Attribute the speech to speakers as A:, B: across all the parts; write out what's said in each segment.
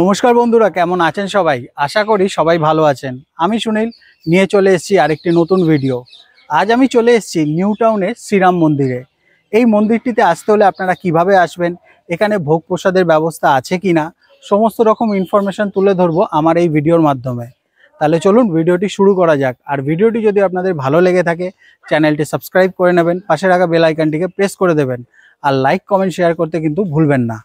A: নমস্কার বন্ধুরা, কেমন আছেন সবাই? আশা করি সবাই ভালো আছেন। আমি সুনীল নিয়ে চলে এসেছি আরেকটি নতুন ভিডিও। আজ আমি চলে এসেছি নিউ টাউনের শ্রীরাম মন্দিরে। এই মন্দিরটিতে আসতে হলে আপনারা কিভাবে আসবেন, এখানে ভোগ প্রসাদের ব্যবস্থা আছে কিনা, সমস্ত রকম ইনফরমেশন তুলে ধরবো আমার এই ভিডিওর মাধ্যমে। তাহলে চলুন ভিডিওটি শুরু করা যাক। আর ভিডিওটি যদি আপনাদের ভালো লেগে থাকে চ্যানেলটি সাবস্ক্রাইব করে নেবেন, পাশে রাখা বেল আইকনটিকে প্রেস করে দেবেন, আর লাইক কমেন্ট শেয়ার করতে কিন্তু ভুলবেন না।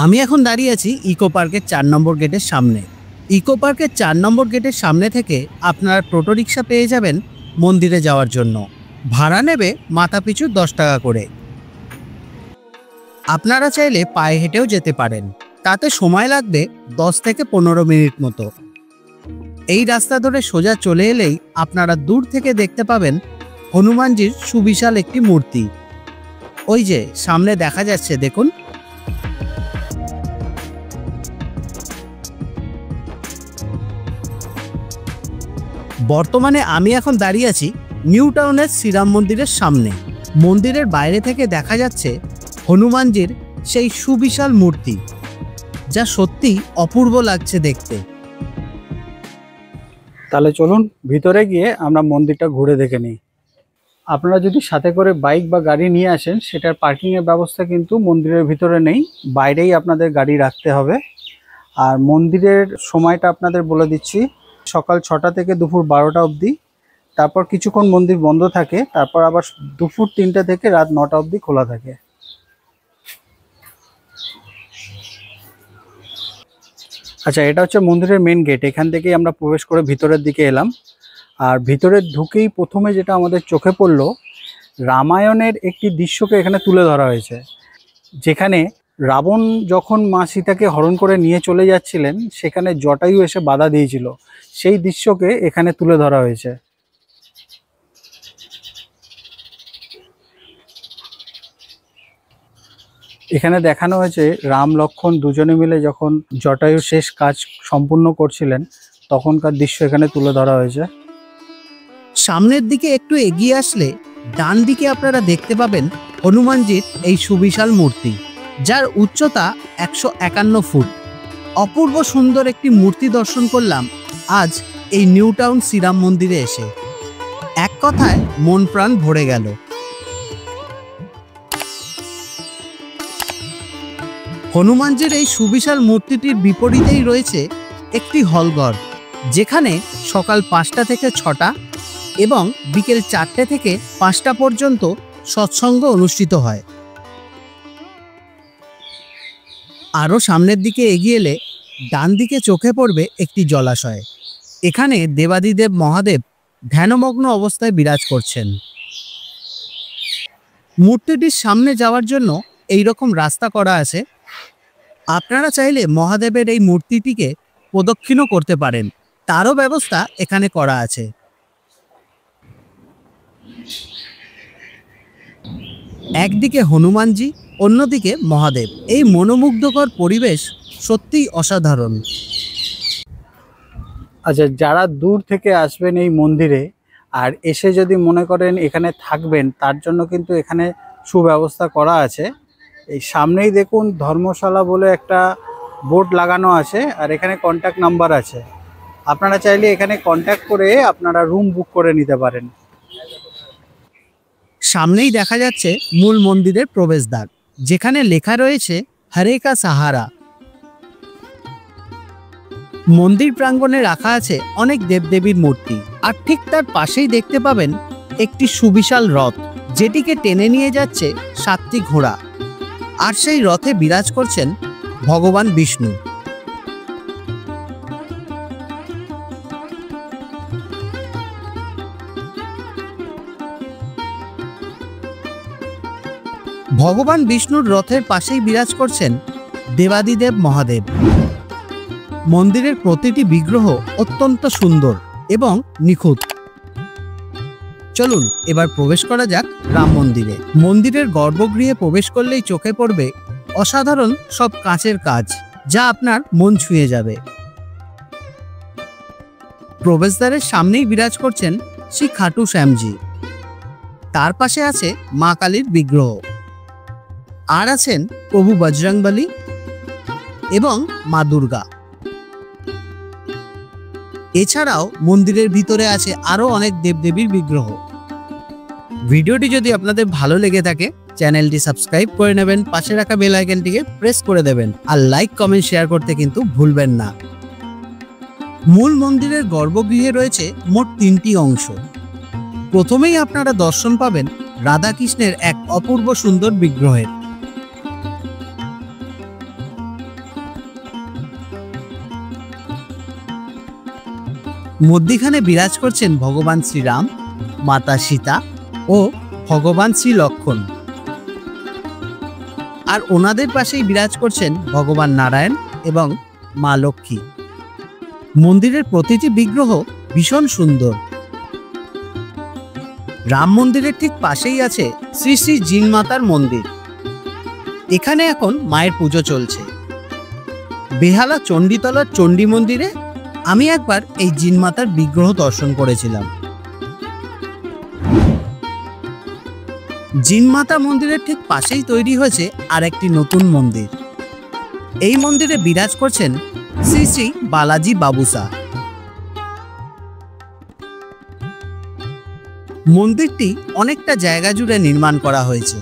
B: আমি এখন দাঁড়িয়ে আছি ইকো পার্কের 4 নম্বর গেটের সামনে। ইকো পার্কের 4 নম্বর গেটের সামনে থেকে আপনারা টোটো রিক্সা পেয়ে যাবেন মন্দিরে যাওয়ার জন্য। ভাড়া নেবে মাথাপিছু 10 টাকা করে। আপনারা চাইলে পায়ে হেঁটেও যেতে পারেন, তাতে সময় লাগবে 10 থেকে 15 মিনিট মতো। এই রাস্তা ধরে সোজা চলে এলেই আপনারা দূর থেকে দেখতে পাবেন হনুমানজির সুবিশাল একটি মূর্তি। ওই যে সামনে দেখা যাচ্ছে, দেখুন। বর্তমানে আমি এখন দাঁড়িয়ে আছি নিউ টাউনের শ্রীরাম মন্দিরের সামনে। মন্দিরের বাইরে থেকে দেখা যাচ্ছে হনুমানজির সেই সুবিশাল মূর্তি, যা সত্যি অপূর্ব লাগছে দেখতে।
A: তাহলে চলুন ভিতরে গিয়ে আমরা মন্দিরটা ঘুরে দেখে নিই। আপনারা যদি সাথে করে বাইক বা গাড়ি নিয়ে আসেন, সেটার পার্কিংয়ের ব্যবস্থা কিন্তু মন্দিরের ভিতরে নেই, বাইরেই আপনাদের গাড়ি রাখতে হবে। আর মন্দিরের সময়টা আপনাদের বলে দিচ্ছি, সকাল 6টা থেকে দুপুর 12টা অবধি। তারপর কিছুক্ষণ মন্দির বন্ধ থাকে, তারপর আবার দুপুর 3টা থেকে রাত 9টা অবধি খোলা থাকে। আচ্ছা, এটা হচ্ছে মন্দিরের মেন গেট। এখান থেকেই আমরা প্রবেশ করে ভিতরের দিকে এলাম। আর ভিতরে ঢুকেই প্রথমে যেটা আমাদের চোখে পড়লো, রামায়ণের একটি দৃশ্যকে এখানে তুলে ধরা হয়েছে। যেখানে রাবণ যখন মা সীতাকে হরণ করে নিয়ে চলে যাচ্ছিলেন, সেখানে জটায়ু এসে বাধা দিয়েছিল, সেই দৃশ্যকে এখানে তুলে ধরা হয়েছে। এখানে দেখানো হয়েছে রাম লক্ষ্মণ দুজনে মিলে যখন জটায়ুর শেষ কাজ সম্পূর্ণ করছিলেন, তখনকার দৃশ্য এখানে তুলে ধরা হয়েছে।
B: সামনের দিকে একটু এগিয়ে আসলে ডান দিকে আপনারা দেখতে পাবেন হনুমানজির এই সুবিশাল মূর্তি, যার উচ্চতা 151 ফুট। অপূর্ব সুন্দর একটি মূর্তি দর্শন করলাম আজ এই নিউ টাউন শ্রীরাম মন্দিরে এসে। এক কথায় মন প্রাণ ভরে গেল। হনুমানজির এই সুবিশাল মূর্তিটির বিপরীতেই রয়েছে একটি হলঘর, যেখানে সকাল 5টা থেকে 6টা এবং বিকেল 4টে থেকে 5টা পর্যন্ত সৎসঙ্গ অনুষ্ঠিত হয়। আরও সামনের দিকে এগিয়ে এলে ডান দিকে চোখে পড়বে একটি জলাশয়। এখানে দেবাদিদেব মহাদেব ধ্যানমগ্ন অবস্থায় বিরাজ করছেন। মূর্তিটির সামনে যাওয়ার জন্য এই রকম রাস্তা করা আছে। আপনারা চাইলে মহাদেবের এই মূর্তিটিকে প্রদক্ষিণও করতে পারেন, তারও ব্যবস্থা এখানে করা আছে। একদিকে হনুমানজি, অন্যদিকে মহাদেব। এই মনোমুগ্ধকর পরিবেশ সত্যিই অসাধারণ।
A: আচ্ছা, যারা দূর থেকে আসবেন এই মন্দিরে আর এসে যদি মনে করেন এখানে থাকবেন, তার জন্য কিন্তু এখানে সুব্যবস্থা করা আছে। এই সামনেই দেখুন ধর্মশালা বলে একটা বোর্ড লাগানো আছে, আর এখানে কন্ট্যাক্ট নাম্বার আছে। আপনারা চাইলে এখানে কন্ট্যাক্ট করে আপনারা রুম বুক করে নিতে পারেন।
B: সামনেই দেখা যাচ্ছে মূল মন্দিরের প্রবেশদ্বার, যেখানে লেখা রয়েছে হরে কা সাহারা। মন্দির প্রাঙ্গণে রাখা আছে অনেক দেবদেবীর মূর্তি, আর ঠিক তার পাশেই দেখতে পাবেন একটি সুবিশাল রথ, যেটিকে টেনে নিয়ে যাচ্ছে 7টি ঘোড়া। আর সেই রথে বিরাজ করছেন ভগবান বিষ্ণু। ভগবান বিষ্ণুর রথের পাশেই বিরাজ করছেন দেবাদিদেব মহাদেব। মন্দিরের প্রতিটি বিগ্রহ অত্যন্ত সুন্দর এবং নিখুঁত। চলুন এবার প্রবেশ করা যাক রাম মন্দিরে। মন্দিরের গর্ভগৃহে প্রবেশ করলেই চোখে পড়বে অসাধারণ সব কাঁচের কাজ, যা আপনার মন ছুঁয়ে যাবে। প্রবেশদ্বারের সামনেই বিরাজ করছেন শ্রী খাটু শ্যামজি। তার পাশে আছে মা কালীর বিগ্রহ, আর আছেন প্রভু বজরংবলী এবং মা দুর্গা। এছাড়াও মন্দিরের ভিতরে আছে আরো অনেক দেবদেবীর বিগ্রহ। ভিডিওটি যদি আপনাদের ভালো লেগে থাকে চ্যানেলটি সাবস্ক্রাইব করে নেবেন, পাশে রাখা বেল আইকনটিকে প্রেস করে দেবেন আর লাইক কমেন্ট শেয়ার করতে কিন্তু ভুলবেন না। মূল মন্দিরের গর্ভগৃহে রয়েছে মোট 3টি অংশ। প্রথমেই আপনারা দর্শন পাবেন রাধাকৃষ্ণের এক অপূর্ব সুন্দর বিগ্রহের। মধ্যিখানে বিরাজ করছেন ভগবান শ্রীরাম, মাতা সীতা ও ভগবান শ্রী লক্ষণ। আর ওনাদের পাশেই বিরাজ করছেন ভগবান নারায়ণ এবং মা লক্ষ্মী। মন্দিরের প্রতিটি বিগ্রহ ভীষণ সুন্দর। রাম মন্দিরের ঠিক পাশেই আছে শ্রী শ্রী জিন মাতার মন্দির। এখানে এখন মায়ের পুজো চলছে। বেহালা চণ্ডীতলার চণ্ডী মন্দিরে আমি একবার এই জিন মাতার বিগ্রহ দর্শন করেছিলাম। জিন মাতা মন্দিরের ঠিক পাশেই তৈরি হয়েছে আরেকটি নতুন মন্দির। এই মন্দিরে বিরাজ করছেন শ্রী শ্রী বালাজি বাবুসা। মন্দিরটি অনেকটা জায়গা জুড়ে নির্মাণ করা হয়েছে।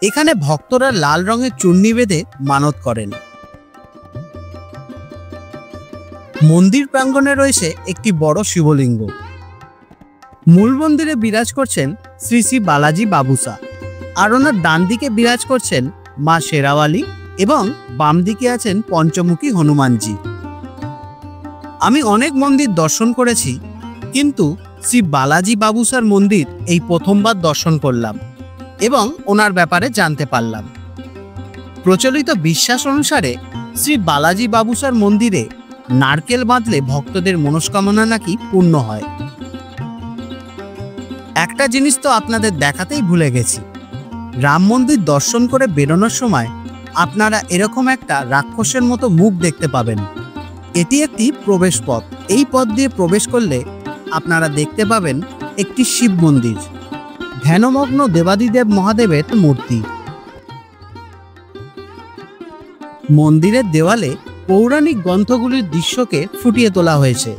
B: এখানে ভক্তরা লাল রঙের চুন্নি বেঁধে মানত করেন। মন্দির প্রাঙ্গণে রয়েছে একটি বড় শিবলিঙ্গ। মূল মন্দিরে বিরাজ করছেন শ্রী শ্রী বালাজি বাবুসা, আর ওনার ডান দিকে বিরাজ করছেন মা শেরাওয়ালি এবং বাম দিকে আছেন পঞ্চমুখী হনুমানজি। আমি অনেক মন্দির দর্শন করেছি, কিন্তু শ্রী বালাজি বাবুসার মন্দির এই প্রথমবার দর্শন করলাম এবং ওনার ব্যাপারে জানতে পারলাম। প্রচলিত বিশ্বাস অনুসারে শ্রী বালাজি বাবুসার মন্দিরে নারকেল বাঁধলে ভক্তদের মনস্কামনা নাকি পূর্ণ হয়। একটা জিনিস তো আপনাদের দেখাতেই ভুলে গেছি। রাম মন্দির দর্শন করে বেরোনোর সময় আপনারা এরকম একটা রাক্ষসের মতো মুখ দেখতে পাবেন। এটি একটি প্রবেশ পথ। এই পথ দিয়ে প্রবেশ করলে আপনারা দেখতে পাবেন একটি শিব মন্দির, ধ্যানমগ্ন দেবাদিদেব মহাদেবের মূর্তি। মন্দিরের দেওয়ালে পৌরাণিক গ্রন্থগুলির দৃশ্যকে ফুটিয়ে তোলা হয়েছে,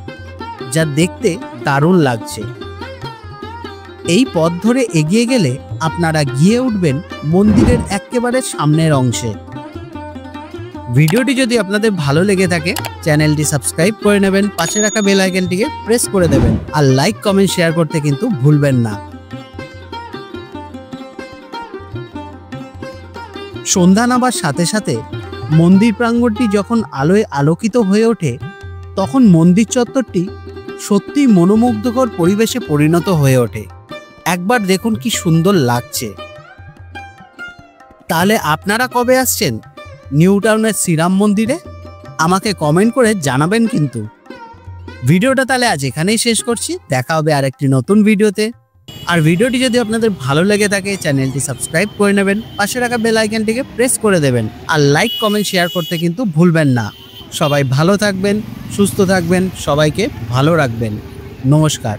B: যা দেখতে দারুণ লাগছে। এই পথ ধরে এগিয়ে গেলে আপনারা গিয়ে উঠবেন মন্দিরের একেবারে সামনের অংশে। ভিডিওটি যদি আপনাদের ভালো লেগে থাকে চ্যানেলটি সাবস্ক্রাইব করে নেবেন, পাশে রাখা বেল আইকনটিকে প্রেস করে দেবেন আর লাইক কমেন্ট শেয়ার করতে কিন্তু ভুলবেন না। সন্ধ্যা নামার সাথে সাথে মন্দির প্রাঙ্গণটি যখন আলোয় আলোকিত হয়ে ওঠে, তখন মন্দির চত্বরটি সত্যি মনোমুগ্ধকর পরিবেশে পরিণত হয়ে ওঠে। একবার দেখুন কি সুন্দর লাগছে। তাহলে আপনারা কবে আসছেন নিউ টাউনের শ্রীরাম মন্দিরে? আমাকে কমেন্ট করে জানাবেন কিন্তু। ভিডিওটা তাহলে আজ এখানেই শেষ করছি। দেখা হবে আরেকটি নতুন ভিডিওতে। আর ভিডিওটি যদি আপনাদের ভালো লেগে থাকে চ্যানেলটি সাবস্ক্রাইব করে নেবেন, পাশে রাখা বেল আইকনটিকে প্রেস করে দেবেন আর লাইক কমেন্ট শেয়ার করতে কিন্তু ভুলবেন না। সবাই ভালো থাকবেন, সুস্থ থাকবেন, সবাইকে ভালো রাখবেন। নমস্কার।